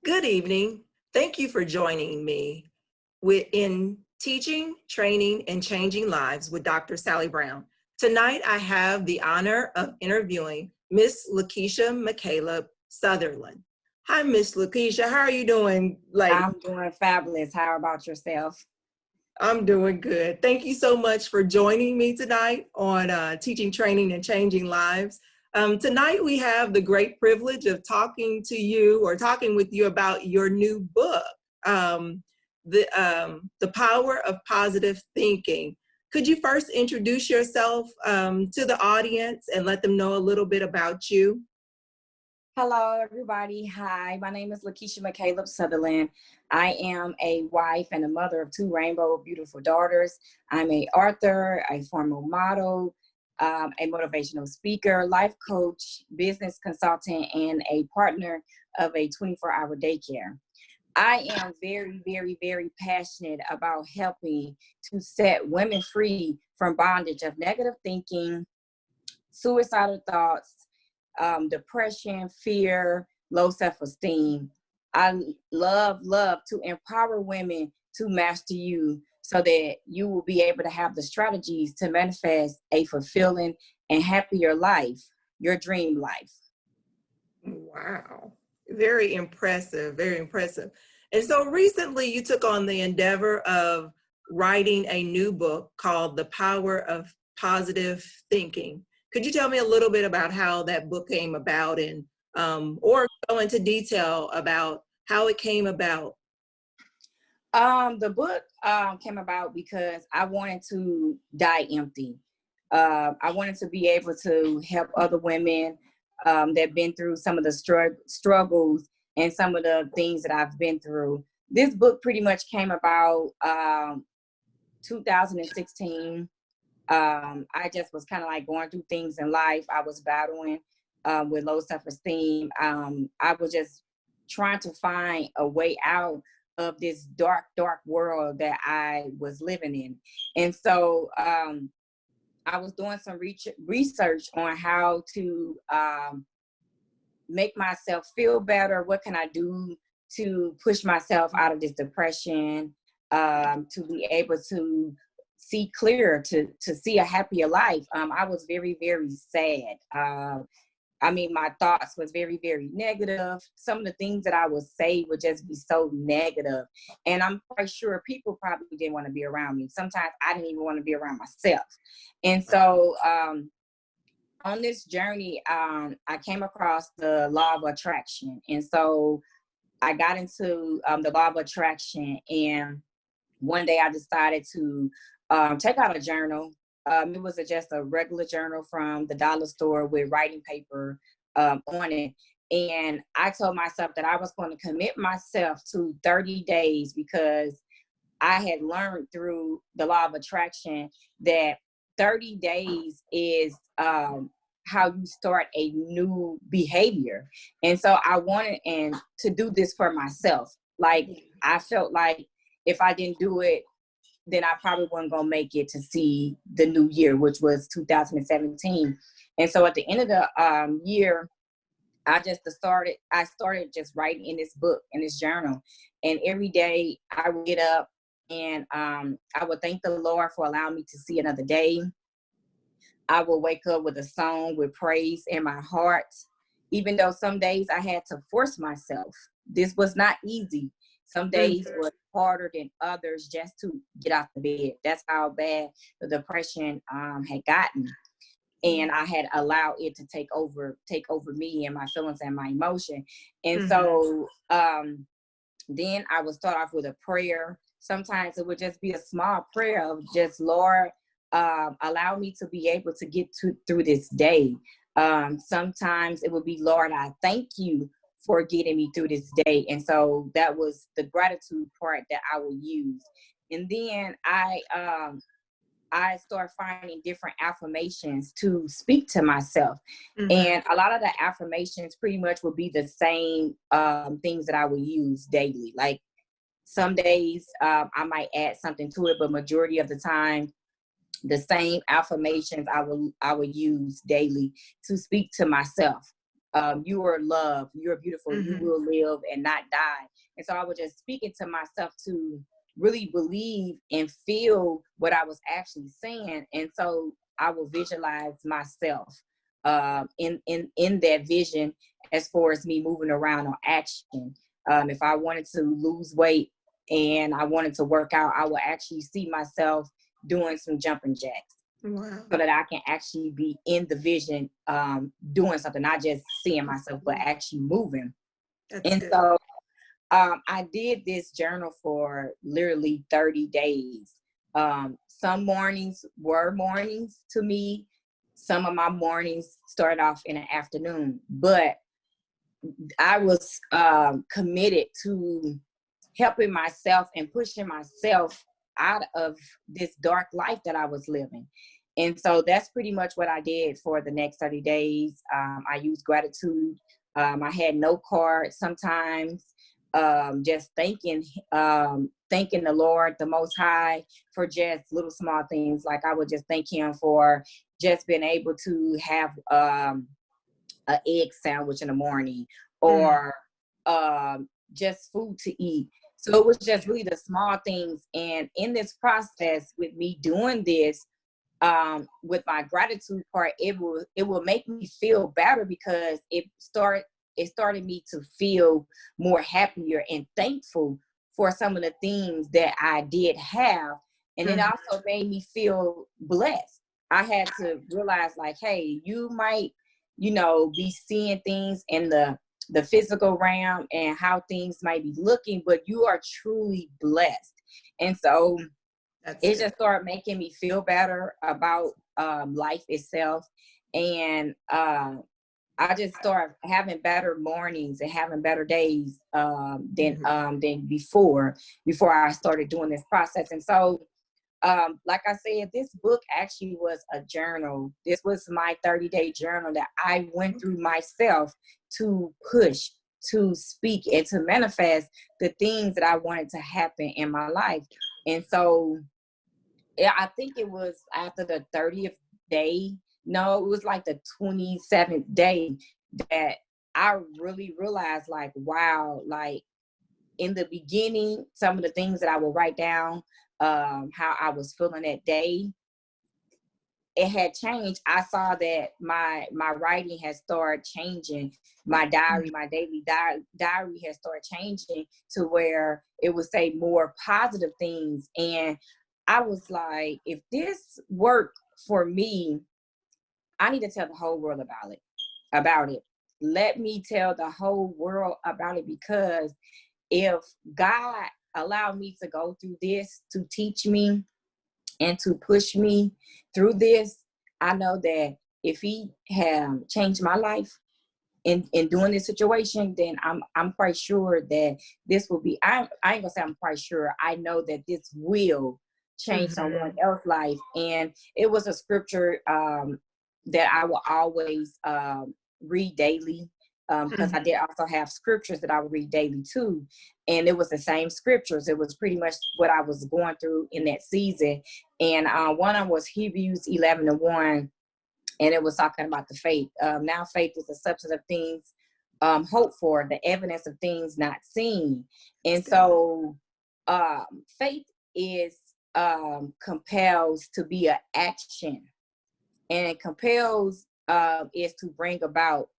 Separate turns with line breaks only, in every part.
Good evening. Thank you for joining me in Teaching, Training, and Changing Lives with Dr. Sally Brown. Tonight, I have the honor of interviewing Miss LaKaisha McCaleb-Sutherland. Hi, Miss LaKaisha. How are you doing, lady?
I'm doing fabulous. How about yourself?
I'm doing good. Thank you so much for joining me tonight on Teaching, Training, and Changing Lives. Tonight, we have the great privilege of talking with you about your new book, um, the Power of Positive Thinking. Could you first introduce yourself to the audience and let them know a little bit about you?
Hello, everybody. Hi, my name is LaKaisha McCaleb-Sutherland. I am a wife and a mother of two rainbow beautiful daughters. I'm an author, a former model, a motivational speaker, life coach, business consultant, and a partner of a 24-hour daycare. I am very, very, very passionate about helping to set women free from bondage of negative thinking, suicidal thoughts, depression, fear, low self-esteem. I love to empower women to master you so that you will be able to have the strategies to manifest a fulfilling and happier life, your dream life.
Wow. Very impressive, very impressive. And so recently you took on the endeavor of writing a new book called The Power of Positive Thinking. Could you tell me a little bit about how that book came about and or go into detail about how it came about?
The book came about because I wanted to die empty. I wanted to be able to help other women that been through some of the struggles and some of the things that I've been through. This book pretty much came about 2016. I just was kind of like going through things in life. I was battling with low self-esteem. I was just trying to find a way out of this dark world that I was living in. And so I was doing some research on how to make myself feel better. What can I do to push myself out of this depression, to be able to see clearer, to see a happier life. I was very, very sad. My thoughts was very, very negative. Some of the things that I would say would just be so negative. And I'm quite sure people probably didn't want to be around me. Sometimes I didn't even want to be around myself. And so on this journey, I came across the law of attraction. And so I got into the law of attraction. And one day I decided to take out a journal. It was just a regular journal from the dollar store with writing paper on it. And I told myself that I was going to commit myself to 30 days because I had learned through the law of attraction that 30 days is how you start a new behavior. And so I wanted to do this for myself. Like, I felt like if I didn't do it, then I probably wasn't going to make it to see the new year, which was 2017. And so at the end of the year, I started just writing in this book, in this journal. And every day I would get up and I would thank the Lord for allowing me to see another day. I would wake up with a song with praise in my heart, even though some days I had to force myself. This was not easy. Some days were harder than others just to get out the bed. That's how bad the depression had gotten. And I had allowed it to take over me and my feelings and my emotion. And so then I would start off with a prayer. Sometimes it would just be a small prayer of just, Lord, allow me to be able to get through this day. Sometimes it would be, Lord, I thank you for getting me through this day. And so that was the gratitude part that I will use. And then I start finding different affirmations to speak to myself. And a lot of the affirmations pretty much will be the same things that I will use daily. Like some days I might add something to it, but majority of the time, the same affirmations I will use daily to speak to myself. You are loved, you're beautiful, you
Mm-hmm.
will live and not die. And so I was just speaking to myself to really believe and feel what I was actually saying. And so I will visualize myself in that vision as far as me moving around on action. If I wanted to lose weight and I wanted to work out, I will actually see myself doing some jumping jacks
Wow.
so that I can actually be in the vision, doing something, not just seeing myself, but actually moving.
That's
And
good.
so I did this journal for literally 30 days. Some mornings were mornings to me. Some of my mornings started off in the afternoon, but I was committed to helping myself and pushing myself out of this dark life that I was living. And so that's pretty much what I did for the next 30 days. I used gratitude. I had note cards sometimes, just thanking the Lord, the Most High, for just little small things. Like I would just thank him for just being able to have an egg sandwich in the morning, or just food to eat. So it was just really the small things. And in this process, with me doing this, with my gratitude part, it will make me feel better, because it started me to feel more happier and thankful for some of the things that I did have. And it also made me feel blessed. I had to realize, like, hey, you might, be seeing things in the physical realm and how things might be looking, but you are truly blessed. And so
That's
it
good.
just started making me feel better about life itself. And I just started having better mornings and having better days than before I started doing this process. And so, like I said, this book actually was a journal. This was my 30-day journal that I went through myself to push, to speak, and to manifest the things that I wanted to happen in my life. And so, yeah, I think it was after the 30th day. No, it was like the 27th day that I really realized, like, wow, like in the beginning, some of the things that I would write down, how I was feeling that day, it had changed. I saw that my writing had started changing. My diary, my daily diary had started changing to where it would say more positive things. And I was like, if this worked for me, I need to tell the whole world about it. Let me tell the whole world about it, because if God allowed me to go through this to teach me and to push me through this, I know that if he had changed my life in doing this situation, then I'm quite sure that this will be, I ain't gonna say I'm quite sure, I know that this will change someone else's life. And it was a scripture that I will always read daily, because I did also have scriptures that I would read daily too. And it was the same scriptures. It was pretty much what I was going through in that season. And one of them was Hebrews 11:1, and it was talking about the faith. Now faith is the substance of things hoped for, the evidence of things not seen. And so faith is compels to be an action, and it compels is to bring about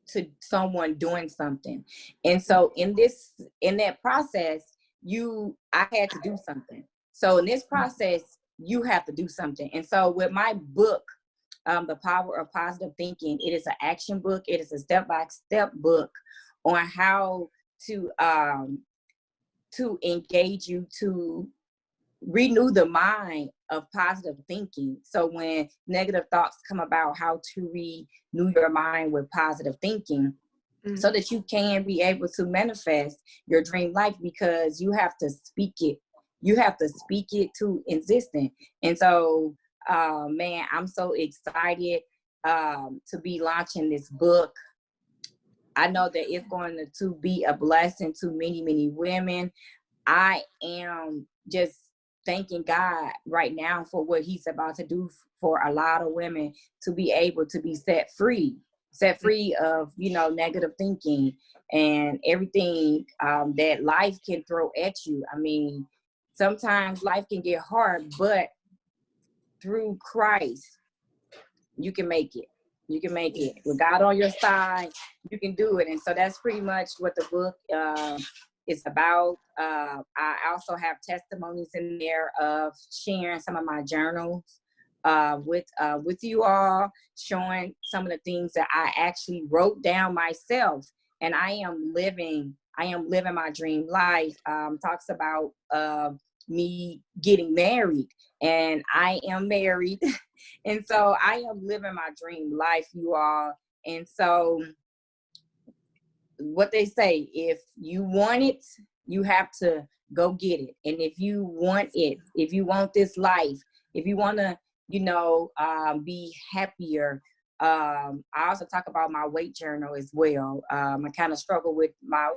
to someone doing something. And so in that process, I had to do something. So in this process, you have to do something. And so with my book, The Power of Positive Thinking, it is an action book. It is a step-by-step book on how to engage you to renew the mind of positive thinking. So when negative thoughts come about, how to renew your mind with positive thinking, so that you can be able to manifest your dream life, because you have to speak it. You have to speak it to existence. And so, man, I'm so excited to be launching this book. I know that it's going to be a blessing to many, many women. I am just thanking God right now for what he's about to do for a lot of women to be able to be set free. set free of, you know, negative thinking and everything that life can throw at you. I mean, sometimes life can get hard, but through Christ, you can make it. You can make it. With God on your side, you can do it. And so that's pretty much what the book is about. I also have testimonies in there of sharing some of my journals with you all, showing some of the things that I actually wrote down myself. And I am living my dream life. Talks about me getting married, and I am married. And so I am living my dream life, you all. And so what they say, if you want it, you have to go get it. And if you want it, if you want this life, if you want to, you know, be happier. I also talk about my weight journal as well. I kind of struggle with my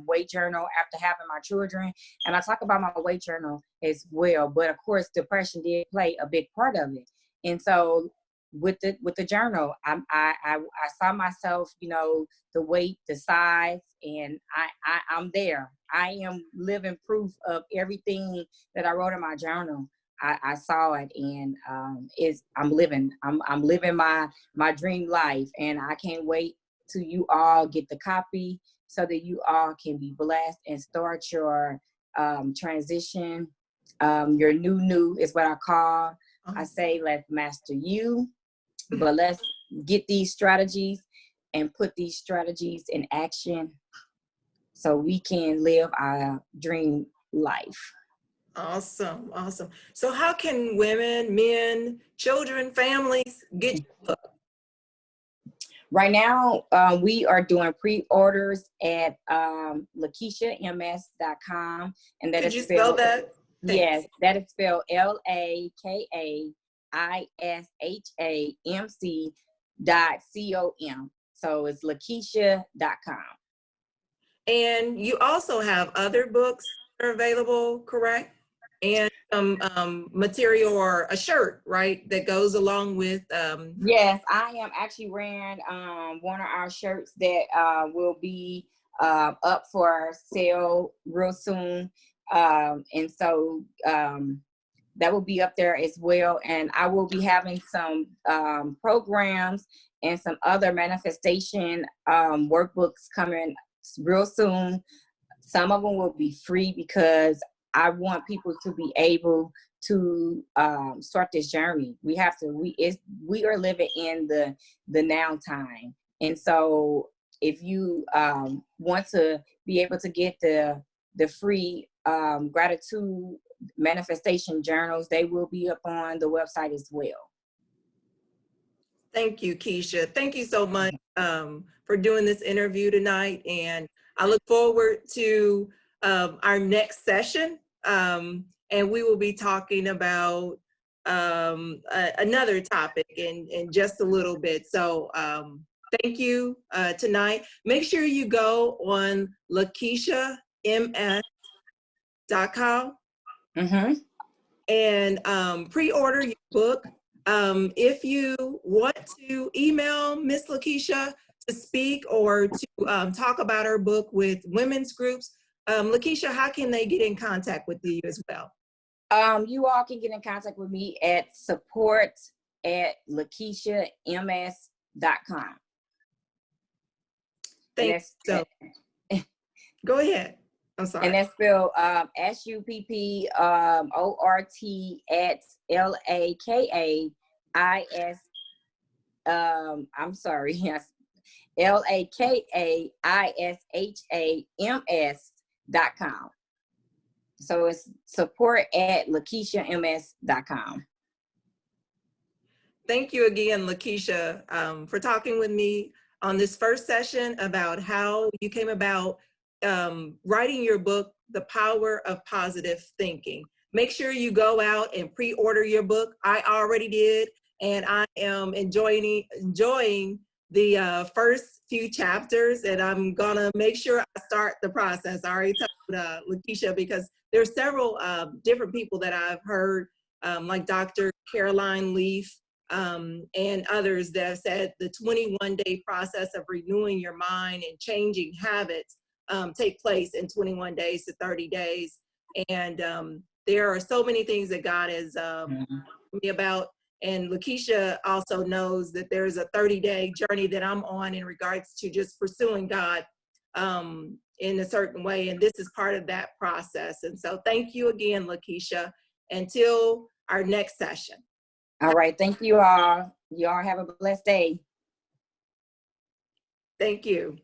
weight journal after having my children. And I talk about my weight journal as well. But of course, depression did play a big part of it. And so with the journal, I saw myself, you know, the weight, the size, and I'm there. I am living proof of everything that I wrote in my journal. I saw it, and I'm living my dream life, and I can't wait till you all get the copy so that you all can be blessed and start your transition. Your new is what I call. I say, let's master you, but let's get these strategies and put these strategies in action so we can live our dream life.
Awesome. Awesome. So how can women, men, children, families get your book?
Right now, we are doing pre-orders at LaKaishaMS.com. And that
Could
is
you
spelled,
spell that?
yes, that is spelled LaKaishamc.com. So it's LaKaisha.com.
And you also have other books that are available, correct? And some material or a shirt, right, that goes along with.
Yes, I am actually wearing one of our shirts that will be up for sale real soon. And so that will be up there as well. And I will be having some programs and some other manifestation workbooks coming real soon. Some of them will be free because I want people to be able to start this journey. We have to. We are living in the now time, and so if you want to be able to get the free gratitude manifestation journals, they will be up on the website as well.
Thank you, Keisha. Thank you so much for doing this interview tonight, and I look forward to our next session, and we will be talking about another topic in just a little bit. So thank you tonight. Make sure you go on LaKaishaMS.com and pre-order your book. If you want to email Miss LaKaisha to speak or to talk about her book with women's groups, LaKaisha, how can they get in contact with you as well?
You all can get in contact with me at support@LaKaishaMS.com.
Thanks. So go ahead. I'm sorry.
And that's spelled SUPPORT@LAKAIS. I'm sorry. Yes, LAKAISHAMS.com. So it's support@LaKaishaMS.com.
Thank you again, LaKaisha, for talking with me on this first session about how you came about writing your book, The Power of Positive Thinking. Make sure you go out and pre-order your book. I already did, and I am enjoying the first few chapters, and I'm gonna make sure I start the process. I already told LaKaisha, because there's several different people that I've heard, like Dr. Caroline Leaf, and others that have said the 21-day process of renewing your mind and changing habits take place in 21 days to 30 days. And there are so many things that God has me about. And LaKaisha also knows that there's a 30-day journey that I'm on in regards to just pursuing God in a certain way. And this is part of that process. And so thank you again, LaKaisha, until our next session.
All right. Thank you all. You all have a blessed day.
Thank you.